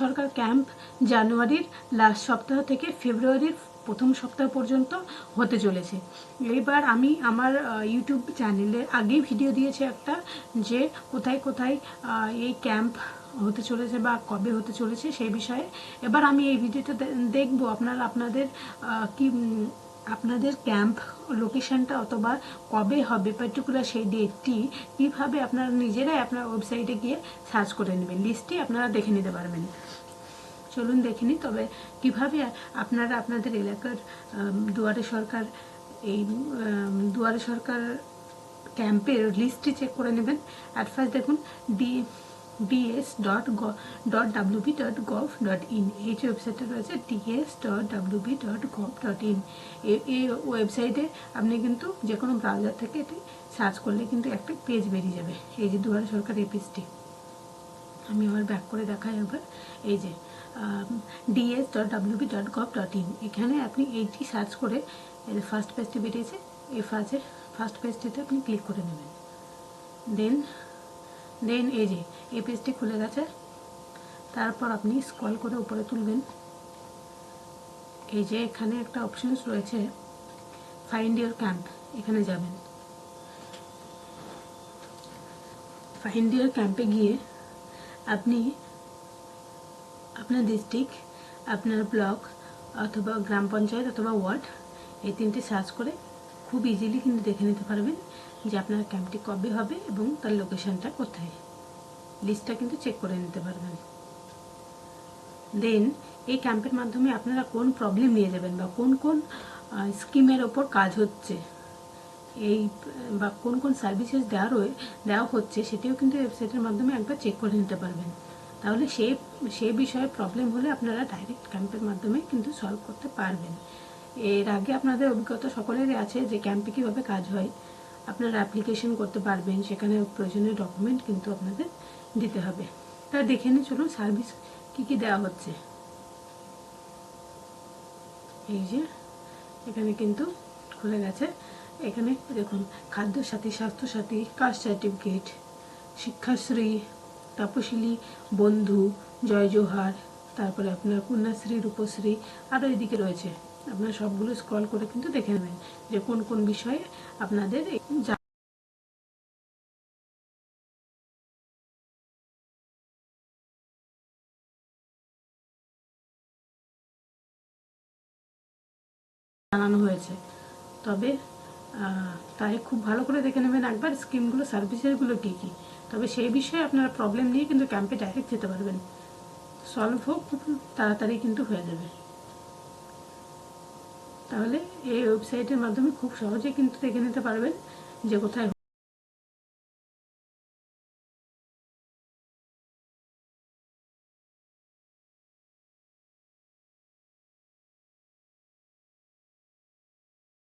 সরকার camp জানুয়ারির last সপ্তাহ থেকে ফেব্রুয়ারির প্রথম সপ্তাহ পর্যন্ত হতে চলেছে। এবার আমি আমার ইউটিউব চ্যানেলে আগেই ভিডিও দিয়েছি একটা, যে কোথায় কোথায় এই ক্যাম্প হতে চলেছে বা কবে হতে চলেছে সেই বিষয়ে। এবার আমি এই ভিডিওটা দেখব আপনাদের ক্যাম্প লোকেশনটা অথবা কবে হবে পার্টিকুলার সেই ডেটটি কীভাবে আপনারা নিজেরাই আপনার ওয়েবসাইটে গিয়ে সার্চ করে নেবেন, লিস্টটি আপনারা দেখে নিতে পারবেন। চলুন দেখে নিই তবে কীভাবে আপনারা আপনাদের এলাকার দুয়ারে সরকার ক্যাম্পের লিস্টটি চেক করে নেবেন। অ্যাট ফার্স্ট দেখুন ds.wb.gov.in এই যে ওয়েবসাইটটা রয়েছে ds.wb.gov.in এই ওয়েবসাইটে আপনি কিন্তু যে কোনো ব্রাউজার থেকে এটি সার্চ করলে কিন্তু একটা পেজ বেরিয়ে যাবে। এই যে দুয়ারে সরকার এই পেজটি আমি আবার ব্যাক করে দেখাই একবার। এই যে ds.wb.gov.in এখানে আপনি এইটি সার্চ করে ফার্স্ট পেজটি বেরিয়েছে, এই ফার্স্ট পেজটিতে আপনি ক্লিক করে নেবেন। দেন এই যে এই পেজটি খুলে গেছে। তারপর আপনি স্ক্রল করে উপরে তুলবেন। এই যে এখানে একটা অপশনস রয়েছে ফাইন্ড ইওর ক্যাম্প, এখানে যাবেন। ফাইন্ড ইওর ক্যাম্পে গিয়ে আপনি আপনার ডিস্ট্রিক্ট, আপনার ব্লক অথবা গ্রাম পঞ্চায়েত অথবা ওয়ার্ড এই তিনটি সার্চ করে খুব ইজিলি কিন্তু দেখে নিতে পারবেন যে আপনার ক্যাম্পটি কবে হবে এবং তার লোকেশনটা কোথায়। লিস্টটা কিন্তু চেক করে নিতে পারবেন। দেন এই ক্যাম্পের মাধ্যমে আপনারা কোন প্রবলেম নিয়ে যাবেন বা কোন কোন স্কিমের ওপর কাজ হচ্ছে এই বা কোন কোন সার্ভিসেস দেওয়া হচ্ছে সেটিও কিন্তু ওয়েবসাইটের মাধ্যমে একবার চেক করে নিতে পারবেন। তাহলে সেই বিষয়ে প্রবলেম হলে আপনারা ডাইরেক্ট ক্যাম্পের মাধ্যমে কিন্তু সলভ করতে পারবেন। এর আগে আপনাদের অভিজ্ঞতা সকলেরই আছে যে ক্যাম্পে কীভাবে কাজ হয়। আপনারা অ্যাপ্লিকেশন করতে পারবেন, সেখানে প্রয়োজনীয় ডকুমেন্ট কিন্তু আপনাদের দিতে হবে। তা দেখে নিই চলুন সার্ভিস কী কী দেওয়া হচ্ছে। এই যে এখানে কিন্তু খুলে গেছে। এখানে দেখুন খাদ্যসাথী, স্বাস্থ্যসাথী, কাস্ট সার্টিফিকেট, শিক্ষাশ্রী, তপশিলি বন্ধু, জয় জোহার, তারপরে আপনার কন্যাশ্রী, রূপশ্রী, আরও এদিকে রয়েছে। আপনারা সবগুলো স্ক্রল করে কিন্তু দেখে নেবেন যে কোন কোন বিষয়ে আপনাদের জানানো হয়েছে। তবে তাই খুব ভালো করে দেখে নেবেন একবার স্কিমগুলো, সার্ভিসেসগুলো কী কী। তবে সেই বিষয়ে আপনারা প্রবলেম নিয়ে কিন্তু ক্যাম্পে ডাইরেক্ট যেতে পারবেন, সলভ হোক খুব তাড়াতাড়ি কিন্তু হয়ে যাবে। তাহলে এই ওয়েবসাইটের মাধ্যমে খুব সহজেই কিন্তু দেখে নিতে পারবেন যে কোথায়